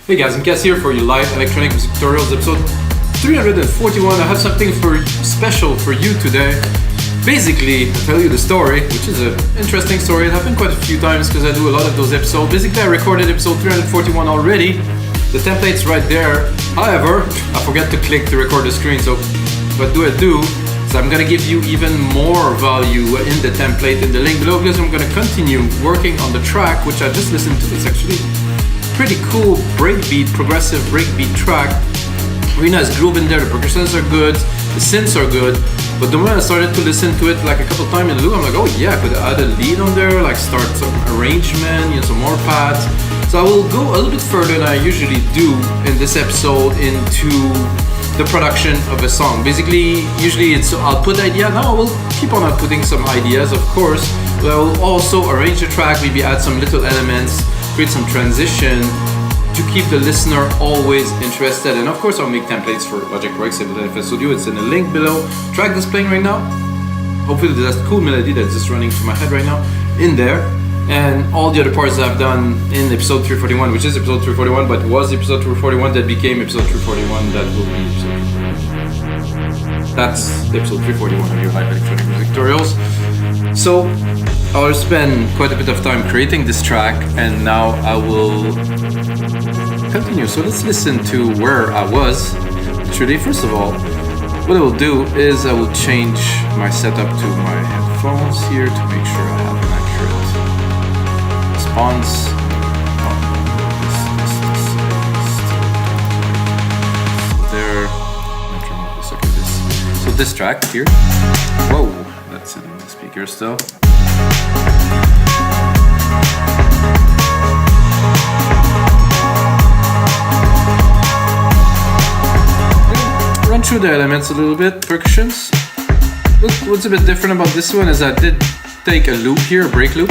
Hey guys, I'm Cass here for your live electronic music tutorials episode 341. I have something special for you today. Basically, I'll tell you the story, which is an interesting story. It happened quite a few times because I do a lot of those episodes. Basically, I recorded episode 341 already. The template's right there. However, I forgot to click to record the screen. So what do I do? So I'm gonna give you even more value in the template in the link below, because I'm gonna continue working on the track, which I just listened to. It's actually pretty cool breakbeat, progressive breakbeat track. Really nice groove in there, the percussions are good, the synths are good. But the moment I started to listen to it like a couple times in the loop, I'm like, oh yeah, I could add a lead on there, like start some arrangement, some more pads. So I will go a little bit further than I usually do in this episode into the production of a song. Basically, usually it's output idea. Now I will keep on outputting some ideas, of course, but I will also arrange the track, maybe add some little elements, create some transition to keep the listener always interested. And of course, I'll make templates for Logic Pro X, Ableton FL Studio. It's in the link below. Track that's playing right now. Hopefully there's a cool melody that's just running through my head right now in there. And all the other parts that I've done in episode 341, which is episode 341, but was episode 341 that became episode 341, that will be episode 341. That's episode 341 of your live electronic music tutorials. So I'll spend quite a bit of time creating this track, and now I will continue. So let's listen to where I was. Actually, first of all, what I will do is I will change my setup to my headphones here to make sure I have an accurate response. There. So this track here. Whoa, that's in the speaker still. Run through the elements a little bit, percussions. What's a bit different about this one is I did take a loop here, a break loop.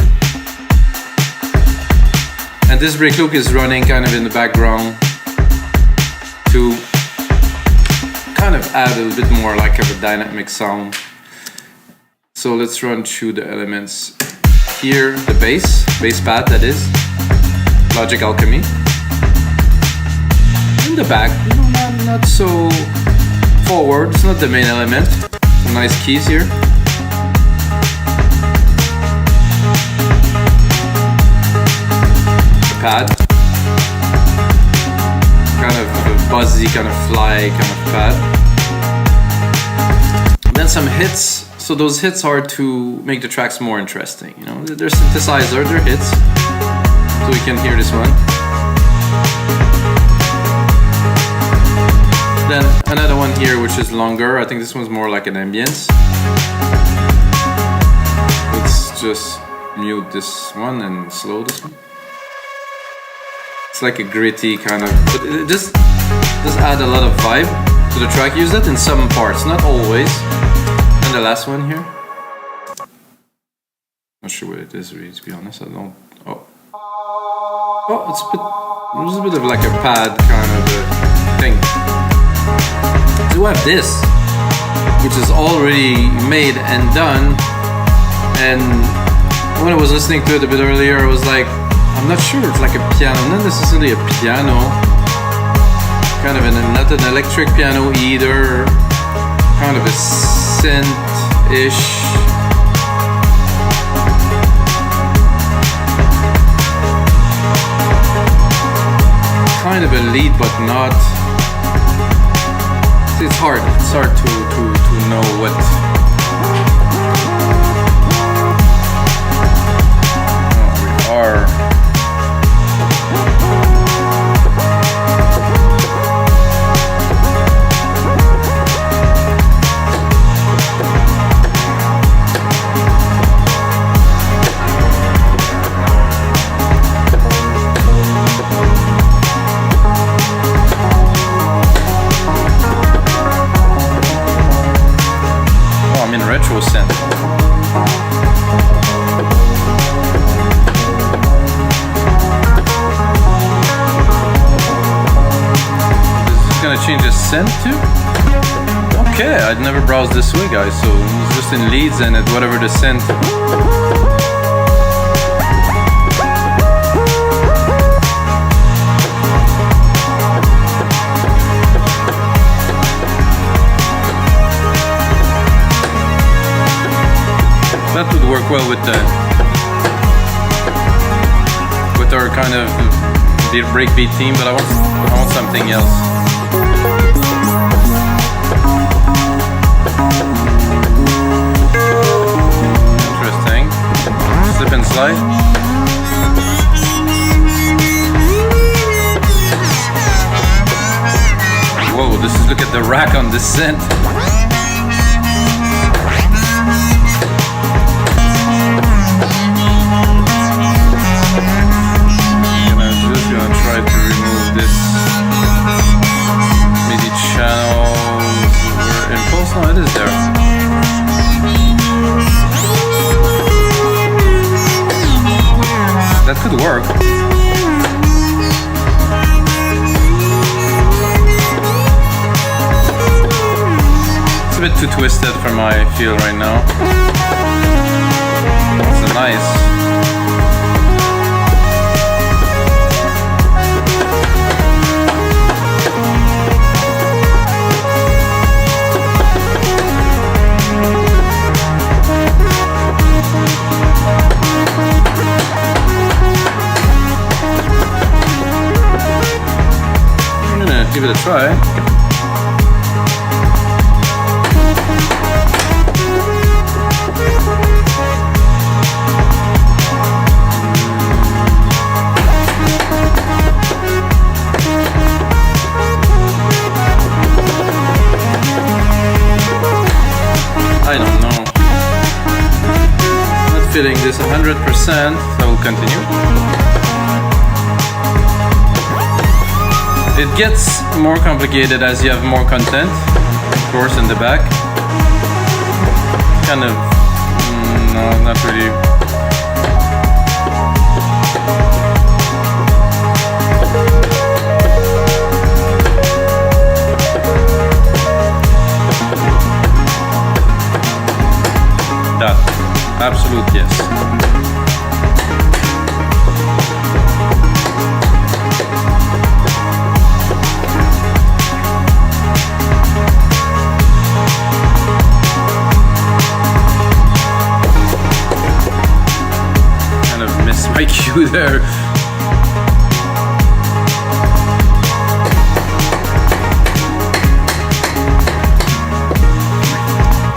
And this break loop is running kind of in the background to kind of add a little bit more like of a dynamic sound. So let's run through the elements here. The bass pad, that is Logic Alchemy. In the back, not so forward, it's not the main element. Some nice keys here. The pad, kind of a buzzy, kind of fly kind of pad. Then some hits. So those hits are to make the tracks more interesting. They're synthesizer, they're hits. So we can hear this one. Then another one here, which is longer. I think this one's more like an ambience. Let's just mute this one and slow this one. It's like a gritty kind of, but it just add a lot of vibe to the track. Use that in some parts, not always. And the last one here. Not sure what it is really, to be honest. I don't. Oh, it's a bit of like a pad kind of a thing. So I have this, which is already made and done. And when I was listening to it a bit earlier, I was like, I'm not sure it's like a piano, not necessarily a piano. Kind of not an electric piano either. Kind of a synth-ish. Kind of a lead, but not. It's hard to know what. We are. Retro synth. Is this gonna change the synth too? Okay, I'd never browsed this way, guys. So it's just in leads and at whatever the synth. work well with our kind of breakbeat theme, but I want something else. Interesting. Slip and slide. Whoa, look at the rack on this synth. Gonna try to remove this MIDI channel. Where impulse? No, it is there. That could work. It's a bit too twisted for my feel right now. It's a nice. Give it a try. I don't know. Not feeling this 100%, so we'll continue. It gets more complicated as you have more content, of course, in the back. Kind of, no, not really. That, absolute yes. My cue there.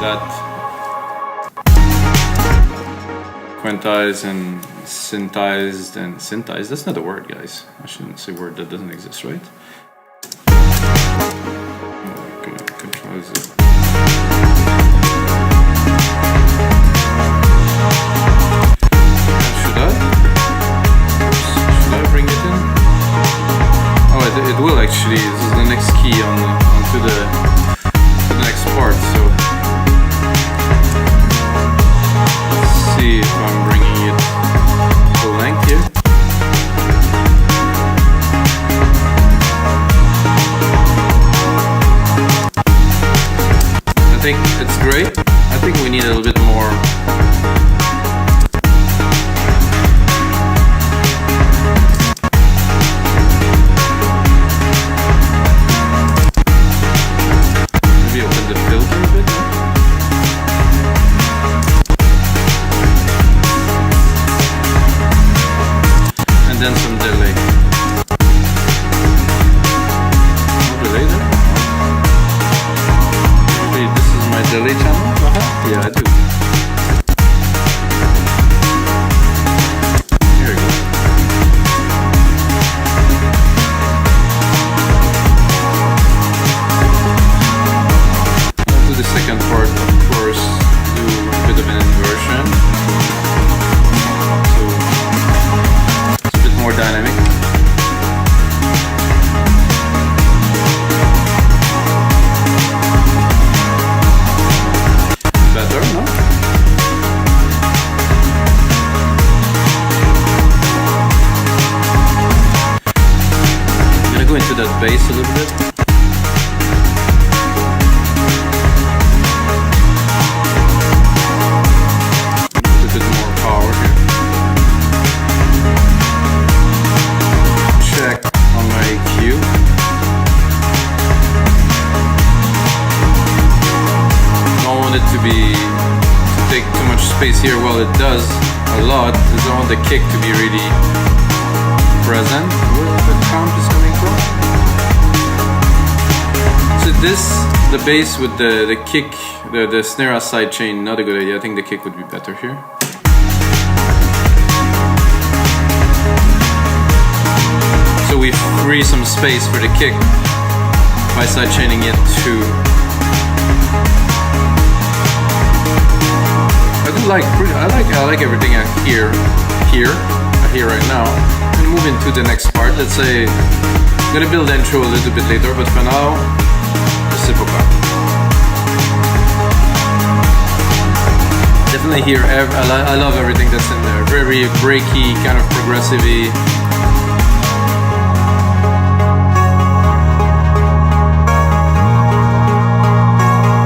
That quantized and syntized, that's not a word, guys. I shouldn't say a word that doesn't exist, right? Control Z. It will actually. This is the next key onto the next part. So let's see if I'm bringing it full length here. I think it's great. I think we need a little bit more. Then some delay. No delay there? Wait, this is my delay channel? Yeah, I do. Here we go. I'll do the second part, of course, do a bit of an inversion. More dynamic. Better, no? I'm gonna go into that bass a little bit. A bit more power here. Check on my EQ. Don't want it to take too much space here. Well, it does a lot. I want the kick to be really present. Where the comp is coming from? So the bass with the kick, the snare as sidechain, not a good idea. I think the kick would be better here. So we free some space for the kick by sidechaining it to. I like everything I hear right now. I'm gonna move into the next part. Let's say I'm gonna build the intro a little bit later, but for now, the simple part. Definitely hear. I love everything that's in there. Very breaky, kind of progressive-y.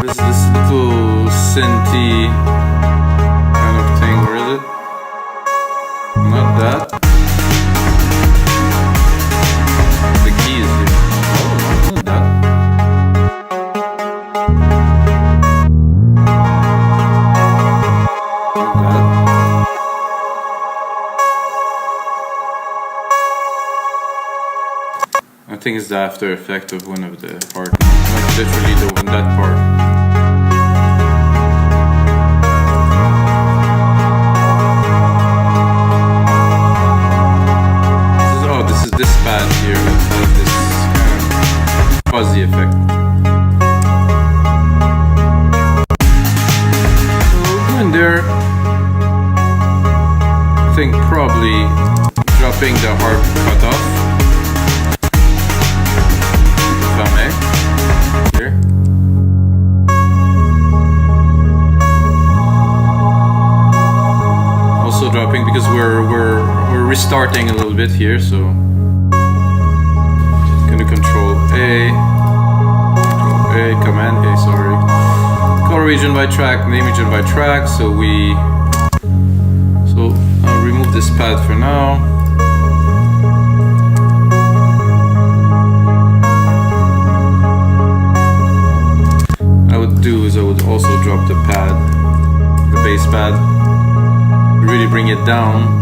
This little synthy kind of thing. Where is it? Not that. The keys here. Oh, not that. Not that. I think it's the after effect of one of the parts. Not literally the one that part. This pad here with this kind of fuzzy effect. So we'll go in there. I think probably dropping the hard cutoff. If I may. Here. Also dropping because we're restarting a little bit here, so. Control A, Command A, sorry. Color region by track, name region by track. So I'll remove this pad for now. I would also drop the pad, the bass pad, really bring it down.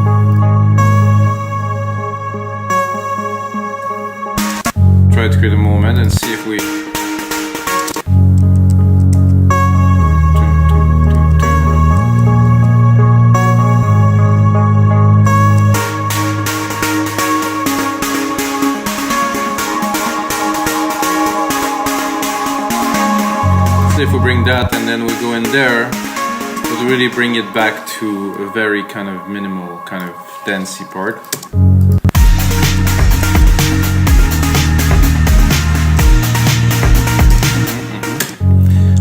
Try to create a moment and see if we bring that and then we go in there, we'll really bring it back to a very kind of minimal, kind of dancey part.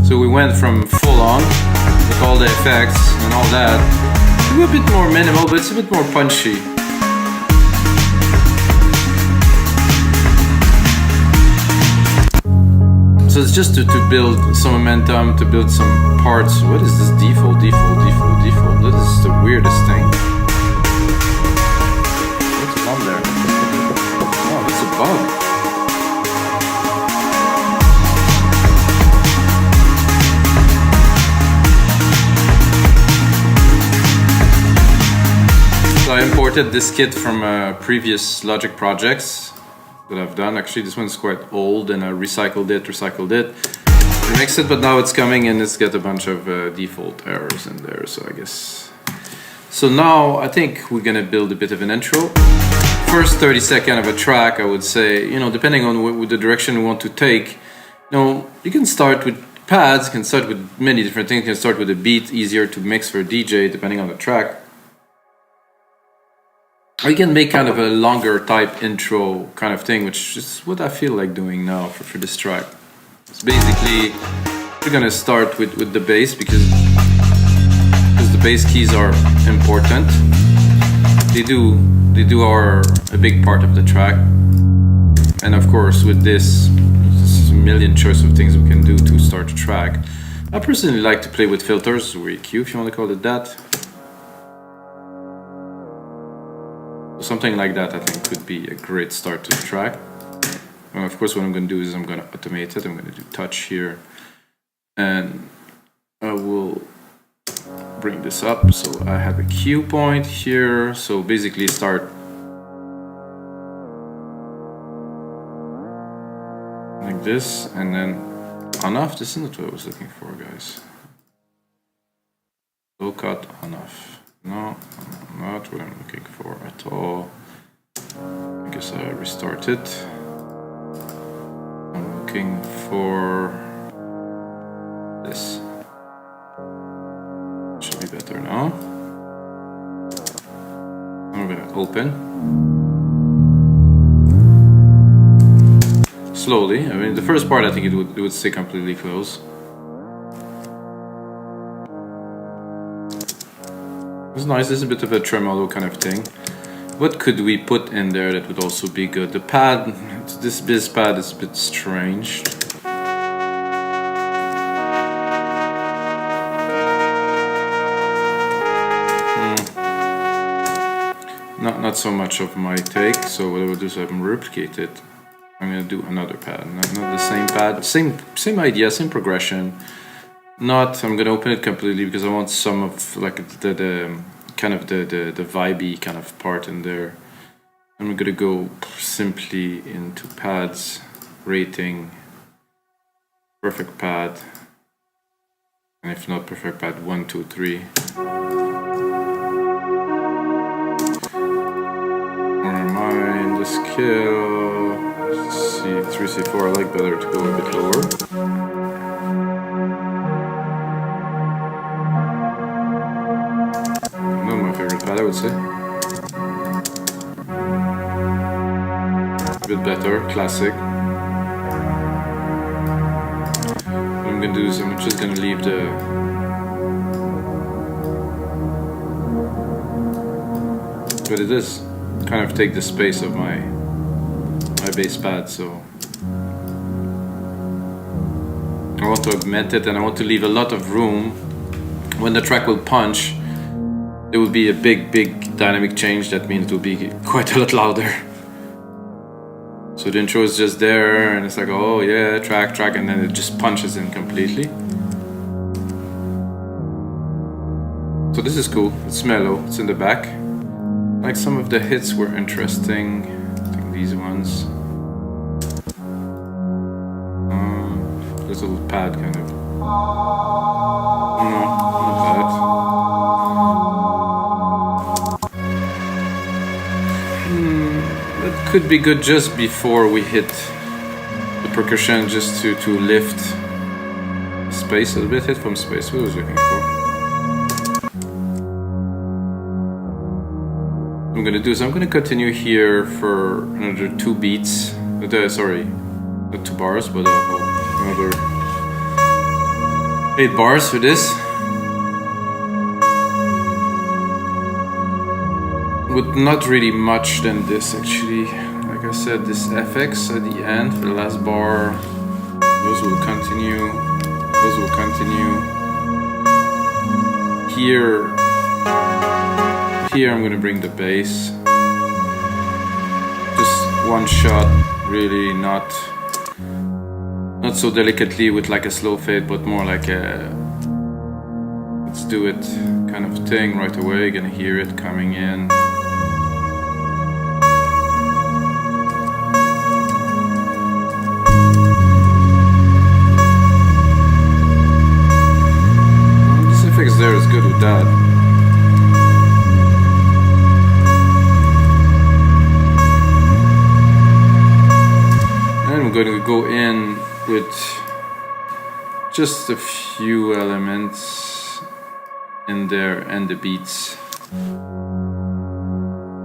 So we went from full on with all the effects and all that to a bit more minimal, but it's a bit more punchy. So it's just to build some momentum, to build some parts. What is this default? This is the weirdest thing. What's on there? Oh, it's a bug. So I imported this kit from previous Logic projects that I've done. Actually, this one's quite old and I recycled it, remixed it, but now it's coming and it's got a bunch of default errors in there, so I guess. So now I think we're gonna build a bit of an intro. First 30 seconds of a track, I would say, depending on the direction we want to take, you can start with pads, you can start with many different things. You can start with a beat, easier to mix for a DJ, depending on the track. Or you can make kind of a longer type intro kind of thing, which is what I feel like doing now for this track. So basically, we're gonna start with the bass because the bass keys are important. They do are a big part of the track. And of course, with this, there's a million choice of things we can do to start a track. I personally like to play with filters, or EQ if you want to call it that. Something like that I think could be a great start to the track. And of course what I'm going to do is I'm going to automate it. I'm going to do touch here and I will bring this up. So I have a cue point here. So basically start like this and then on off. This is not what I was looking for, guys. Low cut on off. No, not what I'm looking for at all. I guess I restart it. I'm looking for this. Should be better now. I'm gonna open. Slowly. I mean, the first part I think it would stay completely closed. It's nice. This is a bit of a tremolo kind of thing. What could we put in there that would also be good? The pad, this biz pad is a bit strange. Not so much of my take. So what I will do is I'm replicate it. I'm gonna do another pad, not the same pad, same idea, same progression. I'm gonna open it completely because I want some of like the kind of the vibey kind of part in there. I'm gonna go simply into pads, rating, perfect pad, and if not perfect pad, 1, 2, 3. Where am I in the scale? C3, C4. I like better to go a bit lower. Not my favorite pad, I would say. A bit better, classic. What I'm gonna do is I'm just gonna leave the but it is kind of take the space of my bass pad, so I want to augment it and I want to leave a lot of room. When the track will punch, there will be a big dynamic change. That means it will be quite a lot louder. So the intro is just there and it's like, oh yeah, track, and then it just punches in completely. So this is cool, it's mellow, it's in the back. Like some of the hits were interesting. I think these ones. There's a little pad kind of. No, not that. That could be good just before we hit the percussion, just to lift space a little bit. Hit from space, what I was looking for. What I'm gonna do is I'm gonna continue here for another 2 beats. Sorry, not 2 bars, but another 8 bars for this. With not really much than this actually. Like I said, this FX at the end for the last bar. Those will continue. Those will continue. Here I'm gonna bring the bass. Just one shot, really not so delicately with like a slow fade, but more like a let's do it kind of thing right away. You're gonna hear it coming in. This effects there is good with that. I'm going to go in with just a few elements in there and the beats,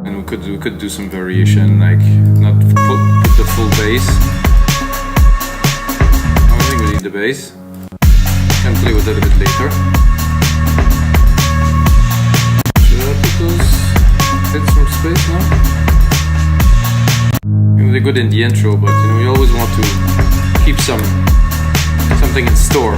and we could do some variation, like not put the full bass. I don't think we need the bass. Can play with that a bit later. Should I put those hits from space now? They're good in the intro, but you know, you always want to keep something in store.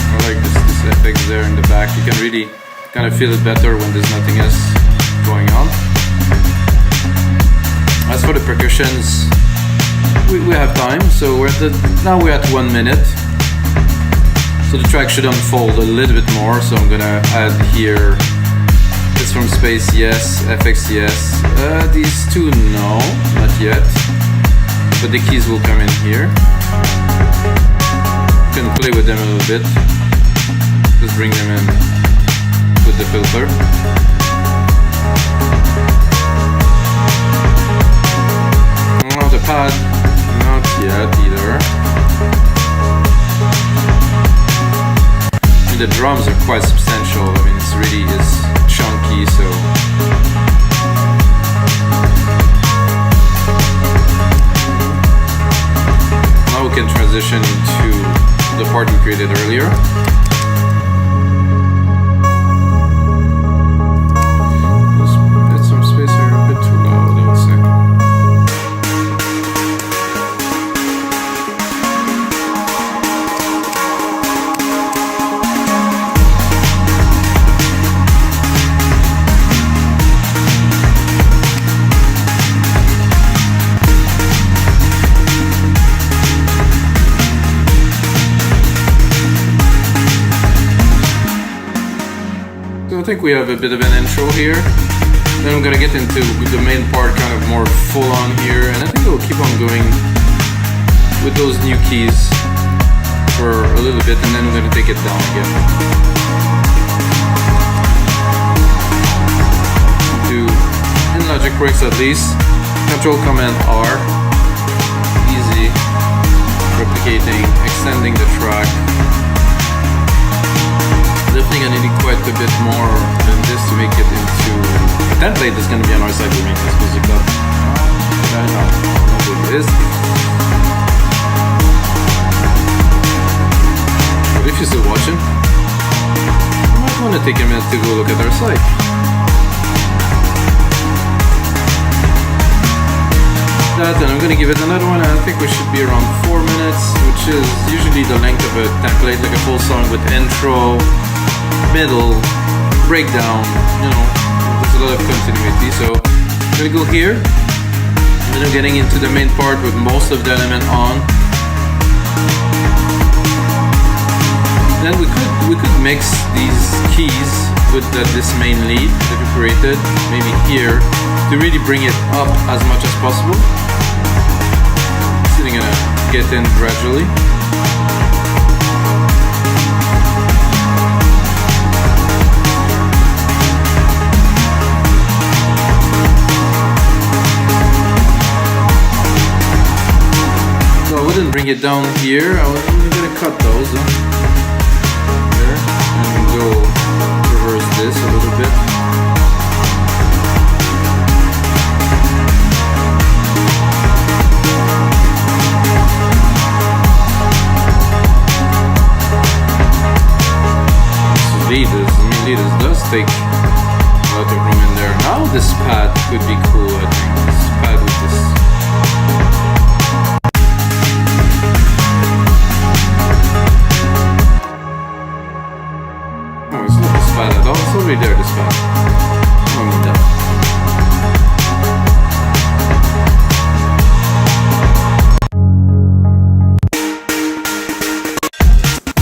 I like this effect there in the back. You can really kind of feel it better when there's nothing else going on. As for the percussions, we have time, so now we're at 1 minute. So the track should unfold a little bit more, so I'm gonna add here, this from space, yes, FX, yes. These two, no, not yet. But the keys will come in here. You can play with them a little bit. Just bring them in with the filter. Oh, the pad, not yet either. The drums are quite substantial. I mean, it's really is chunky, so now we can transition to the part we created earlier. Let's get some space here, a bit too loud, I would say. I think we have a bit of an intro here. Then we're gonna get into the main part, kind of more full on here, and I think we'll keep on going with those new keys for a little bit, and then we're gonna take it down again. In Logic Works at least, Control Command R, easy, replicating, extending the track. Definitely gonna need quite a bit more than this to make it into a template that's gonna be on our side with maintenance music. But I don't know what it is. But if you're still watching, you might want to take a minute to go look at our site. That, and I'm gonna give it another one. I think we should be around 4 minutes, which is usually the length of a template, like a full song with intro, middle, breakdown, you know, there's a lot of continuity. So I'm gonna go here, and then I'm getting into the main part with most of the element on. Then we could mix these keys with this main lead that we created, maybe here, to really bring it up as much as possible. So I'm gonna get in gradually. So I wouldn't bring it down here. I'm gonna cut those. There, and go reverse this a little bit. Leaders does take a lot of room in there. Now this pad could be cool, I think. This pad with this. Oh, it's not this pad at all. It's already there, this pad. I don't need that.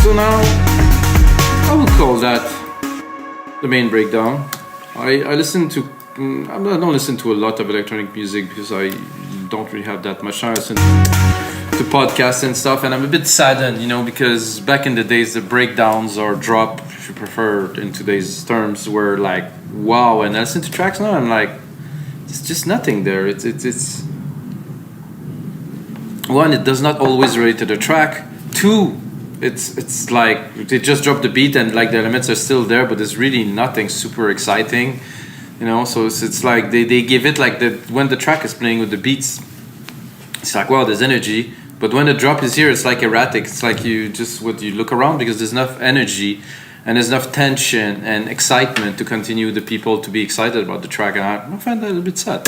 So now I will call that the main breakdown. I listen to, I don't listen to a lot of electronic music because I don't really have that much time. I listen to podcasts and stuff, and I'm a bit saddened, you know, because back in the days, the breakdowns or drop, if you prefer in today's terms, were like, wow. And I listen to tracks now, I'm like, it's just nothing there. It's one, it does not always relate to the track. Two, it's like they just drop the beat and like the elements are still there, but there's really nothing super exciting, you know. So it's like they give it like when the track is playing with the beats, it's like, wow, there's energy. But when the drop is here, it's like erratic. It's like you look around because there's enough energy and there's enough tension and excitement to continue the people to be excited about the track. And I find that a bit sad.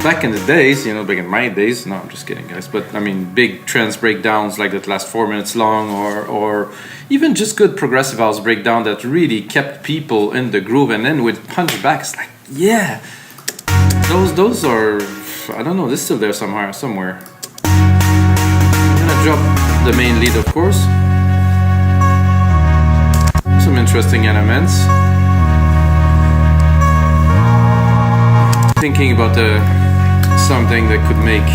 Back in the days, you know, back in my days, no, I'm just kidding, guys, but I mean, big trance breakdowns like that last 4 minutes long, or even just good progressive house breakdown that really kept people in the groove, and then with punch back, it's like, yeah, those are, I don't know, they're still there somewhere. drop the main lead, of course. Some interesting elements. Thinking about something that could make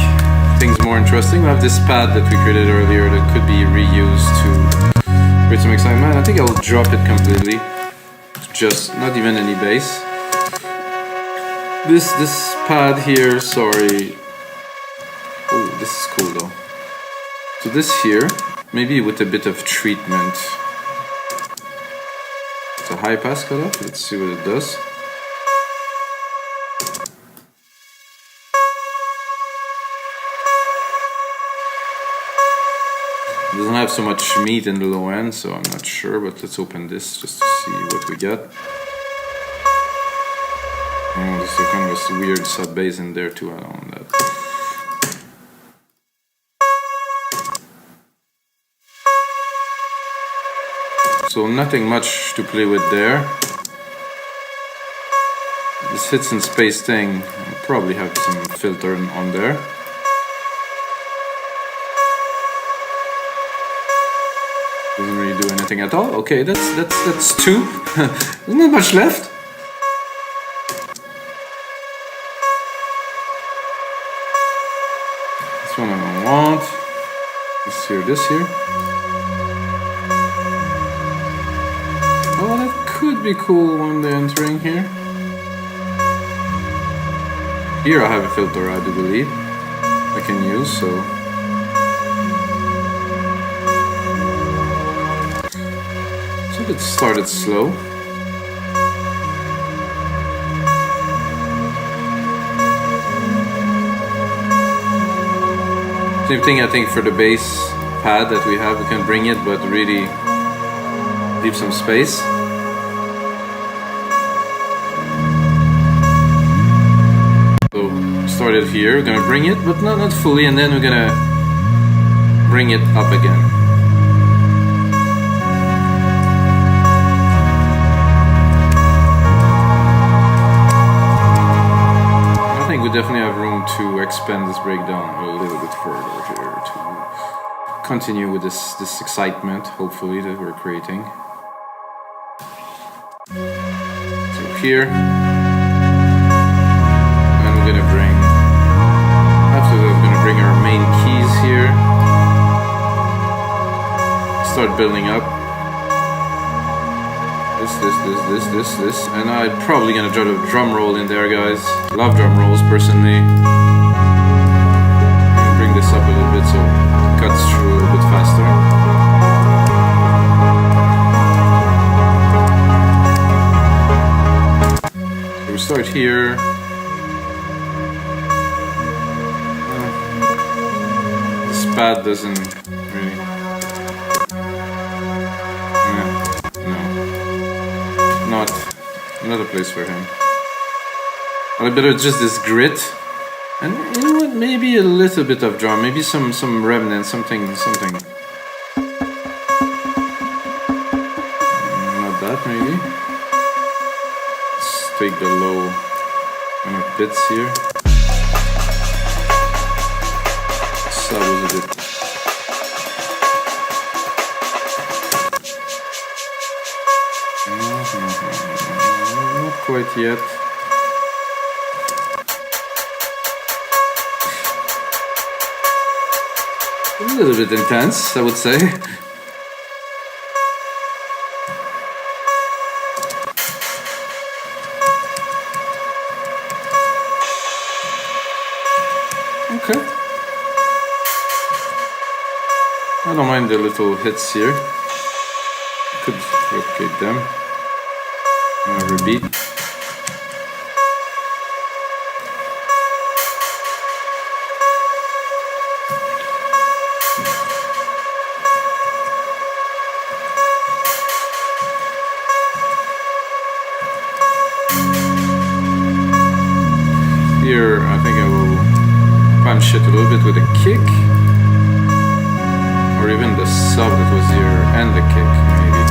things more interesting. We have this pad that we created earlier that could be reused to create some excitement. I think I'll drop it completely. Just not even any bass. This pad here, sorry. Oh, this is cool though. So this here, maybe with a bit of treatment. It's a high pass cutoff. Let's see what it does. It doesn't have so much meat in the low end, so I'm not sure, but let's open this just to see what we get. Oh, there's a kind of a weird sub bass in there too, I don't want that. So nothing much to play with there. This hits in space thing, I'll probably have some filter on there. Doesn't really do anything at all. Okay, that's two. There's not much left. This one I don't want. This here. Oh, that could be cool when they're entering here. Here I have a filter, I do believe, I can use, so. So let's start it slow. Same thing I think for the bass pad that we have, we can bring it, but really leave some space. So start it here, we're gonna bring it, but not fully, and then we're gonna bring it up again. I think we definitely have room to expand this breakdown a little bit further here to continue with this excitement, hopefully, that we're creating. So here, and we're gonna bring, after that we're gonna bring our main keys here, start building up. This, and I'm probably gonna drop a drum roll in there, guys. Love drum rolls personally. Bring this up a little bit so it cuts through a little bit faster. So we start here. This pad doesn't really. No, not a place for him. A bit of just this grit. And you know what? Maybe a little bit of drum, maybe some remnant, something. Not that, maybe. Let's take the low kind of bits here. Sub was a bit. Not quite yet. A little bit intense, I would say. Okay. I don't mind the little hits here. Could replicate them. Every beat. Here, I think I will punch it a little bit with a kick, or even the sub that was here and the kick, maybe.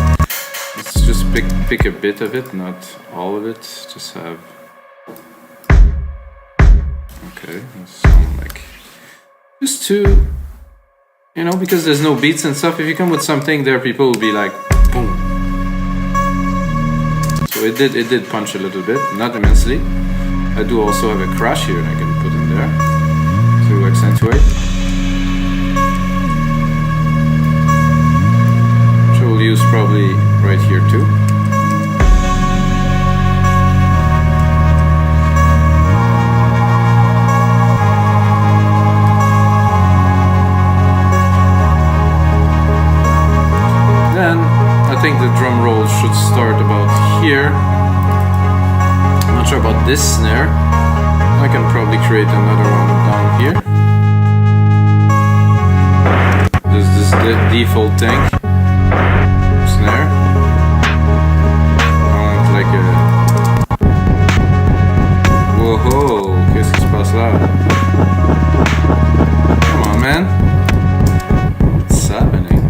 Let's just pick a bit of it, not all of it. Just have. Okay, that sounds like just two You know, because there's no beats and stuff. If you come with something there, people will be like, boom. So it did punch a little bit, not immensely. I do also have a crash here I can put in there to accentuate. Which I will use probably right here too. Then I think the drum roll should start about here. I'm not sure about this snare. I can probably create another one down here. There's this default thing. Snare. I want like a... Whoa, qu'est-ce qui se passe là? Come on, man. What's happening?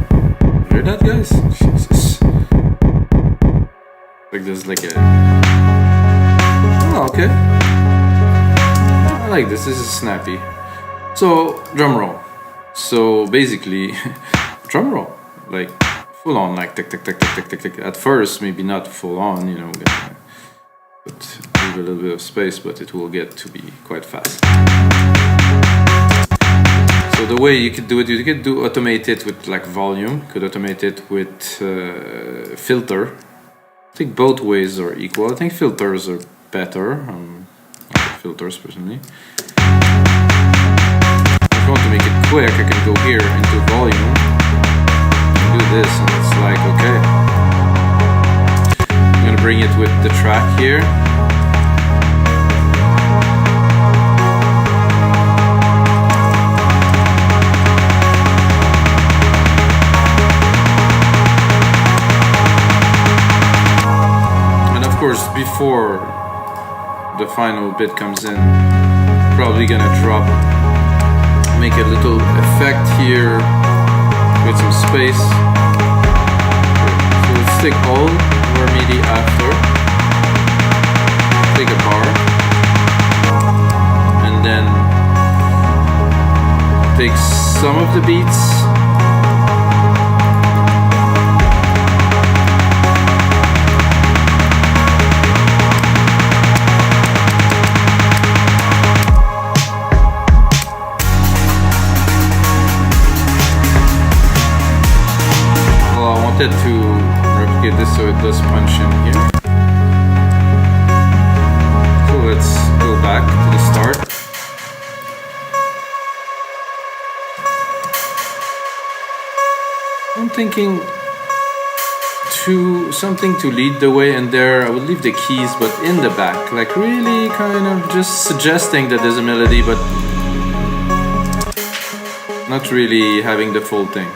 Hear that, guys? Jesus. Like there's like a... Oh, okay. I like this. This is snappy. So, drum roll. So basically, drum roll. Like full on, like tick, tick, tick, tick, tick, tick, tick. At first, maybe not full on, you know, but leave a little bit of space, but it will get to be quite fast. So the way you could do it, you could automate it with like volume, you could automate it with filter. I think both ways are equal. I think filters are better. I like filters personally. If I want to make it quick, I can go here into volume and do this, and it's like okay. I'm gonna bring it with the track here. Before the final bit comes in, probably gonna drop, make a little effect here with some space. So let's take all or MIDI after, take a bar, and then take some of the beats. To replicate this so it does punch in here. So let's go back to the start. I'm thinking something to lead the way, and there I would leave the keys but in the back, like really kind of just suggesting that there's a melody but not really having the full thing.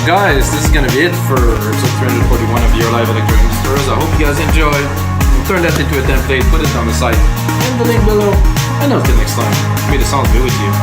Guys, this is gonna be it for episode 341 of your live electronic tutorials. I hope you guys enjoyed. Turn that into a template, put it on the site, and the link below. And until next time, may the sound be with you.